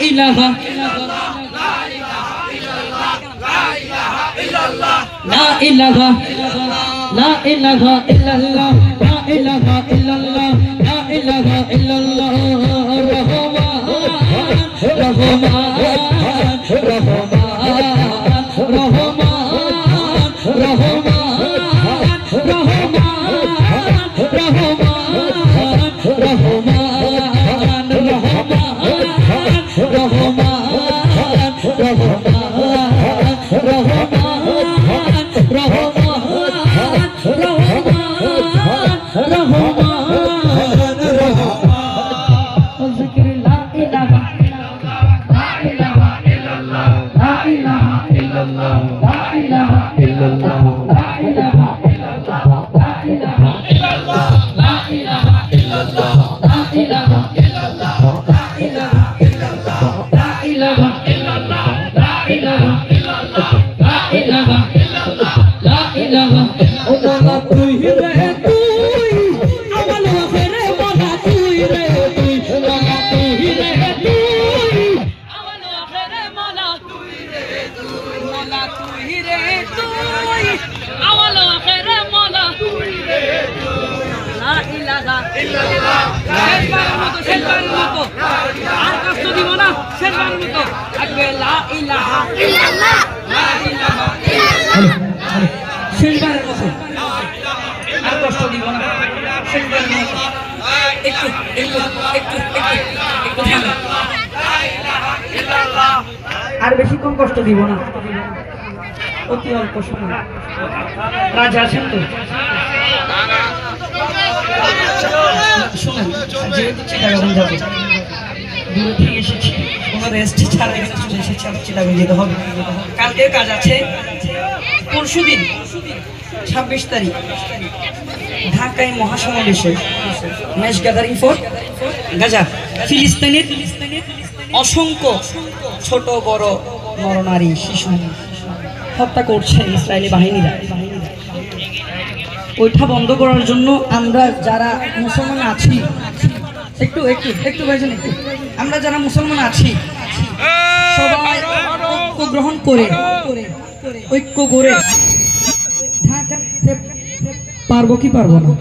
ইলাহা লা ইলাহা লা ইলাহা ইল্লাল্লাহ লা ইলাহা ইল্লাল্লাহ লা ইলাহা ইল্লাল্লাহ রহমান রহমান রহমান আর বেশিক্ষণ কষ্ট দিব না, অতি অল্প সময়। রাজা আছেন তো? শোনেন, যেহেতু চিটাগাং যাবো, দূরে থেকে এসেছি, কোনো রেস্ট ছাড়া এখানে চলে এসেছি, আমার চিটাগাং যেতে হবে। কালকে কাজ আছে, পরশুদিন 26 তারিখ ঢাকায় মহাসমাবেশে ম্যাচ গ্যাদারিং ফর গাজা। ফিলিস্তিনের অসংখ্য ছোট বড় নরনারী শিশু হত্যা করছে ইসরায়েলি বাহিনীরা। ওইটা বন্ধ করার জন্য আমরা যারা মুসলমান আছি, একটু একটু একটু ভাইজান একটু, আমরা যারা মুসলমান আছি সবাই ঐক্য গ্রহণ করে ঐক্য করে ঢাকা পারবো কি পারবো না?